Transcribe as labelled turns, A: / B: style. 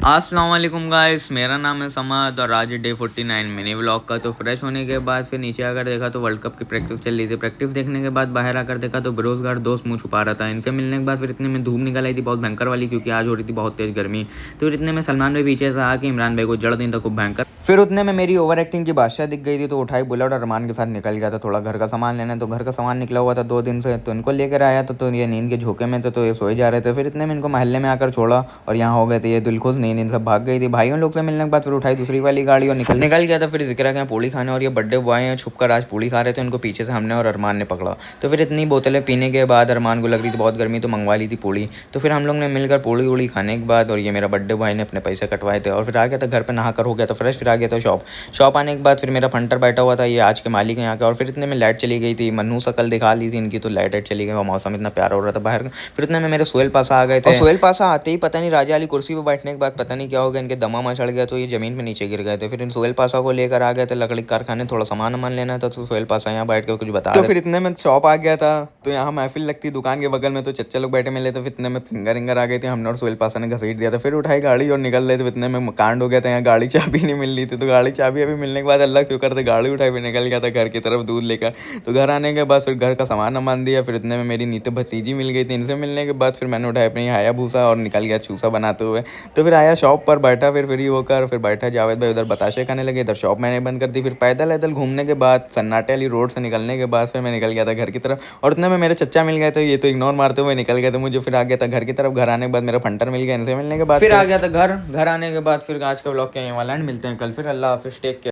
A: अस्सलाम वालेकुम गाइस, मेरा नाम है समद और आज डे 49 मिनी व्लॉग का। तो फ्रेश होने के बाद फिर नीचे आकर देखा तो वर्ल्ड कप की प्रैक्टिस चल रही थी। प्रैक्टिस देखने के बाद बाहर आकर देखा तो बेरोजगार दोस्त मुंह छुपा रहा था। इनसे मिलने के बाद फिर इतने में धूप निकल आई थी बहुत भयंकर वाली, क्योंकि आज हो रही थी बहुत तेज गर्मी। तो फिर इतने में सलमान भाई पीछे से आके इमरान भाई को जड़ दी था खूब भयंकर। फिर उतने में मेरी ओवर एक्टिंग की बादशाह दिख गई थी, तो उठाई बुलेट और अरमान के साथ निकल गया था थोड़ा घर का सामान लेने। तो घर का सामान निकला हुआ था 2 दिन से, तो इनको लेकर आया तो ये नींद के झोंके में थे, तो ये सोए जा रहे थे। फिर इतने में इनको मोहल्ले में आकर छोड़ा और यहाँ हो गए थे ये दिलखुश, नींद इन सब भाग गई थी। भाइयों लोग से मिलने के बाद फिर उठाई दूसरी वाली गाड़ी और निकल गया था। फिर जिक्र क्या पूड़ी खाने, और ये बर्थडे बॉय हैं छुपकर आज पूड़ी खा रहे थे। उनको पीछे से हमने और अरमान ने पकड़ा। तो फिर इतनी बोतलें पीने के बाद अरमान को लग रही थी बहुत गर्मी, तो मंगवा ली थी पूड़ी। तो फिर हम लोग ने मिलकर पूड़ी उड़ी खाने के बाद, और ये मेरा बर्थडे बॉय ने अपने पैसे कटवाए थे और फिर आ गया था घर पे, नहा कर हो गया था फ्रेश। फिर आ गया था शॉप आने के बाद फिर मेरा फंटर बैठा हुआ था, ये आज के मालिक है यहाँ का। और फिर इतने में लाइट चली गई थी, मन्नू शकल दिखा ली थी इनकी, तो लाइट चली गई और मौसम इतना प्यारा हो रहा था बाहर का। फिर इतने में मेरे सोहेल पासा आ गए थे, और सोहेल पासा आते ही पता नहीं राजा वाली कुर्सी पर बैठने के बाद पता नहीं क्या हो गया, इनके दमा चढ़ गया तो ये जमीन पे नीचे गिर गए थे। फिर इन सोहेल पासा को लेकर आ गए थे लकड़ी कारखाने, थोड़ा सामान लेना था। तो सोहेल पासा यहाँ बैठ कर कुछ बता तो फिर इतने में शॉप आ गया था, तो यहाँ महफिल लगती दुकान के बगल में, तो चच्चा लोग बैठे मिले। तो फिर इतने में फिंगर आ गई थी, हमने और सोहेल पासा ने घसीट दिया था। फिर उठाई गाड़ी और निकल रहे थे। इतने में कांड हो गया था, यहाँ गाड़ी चाबी नहीं मिल रही थी, तो गाड़ी चाबी अभी मिलने के बाद अल्लाह क्यों करते गाड़ी उठाई भी निकल गया था घर की तरफ दूध लेकर। तो घर आने के बाद फिर घर का सामान दिया। फिर इतने में मेरी नीते भतीजी मिल गई थी, इनसे मिलने के बाद फिर मैंने उठाया अपनी हाया भूसा और निकल गया चूसा बनाते हुए। तो फिर आया शॉप पर बैठा, फिर फ्री होकर फिर बैठा जावेद भाई उधर बताशे खाने लगे, इधर शॉप मैंने बंद कर दी। फिर पैदल घूमने के बाद सन्नाटे वाली रोड से निकलने के बाद फिर मैं निकल गया था घर की तरफ। और उतने में मेरे चच्चा मिल गए थे, ये तो इग्नोर मारते हुए निकल गए थे मुझे। फिर आ गया था घर की तरफ। घर आने के बाद मेरा फंटर मिल गया, इनसे मिलने के बाद फिर आ गया था घर आने के बाद फिर आज का ब्लॉग के यहाँ वाला मिलते हैं कल। फिर अल्लाह हाफिज़, टेक केयर।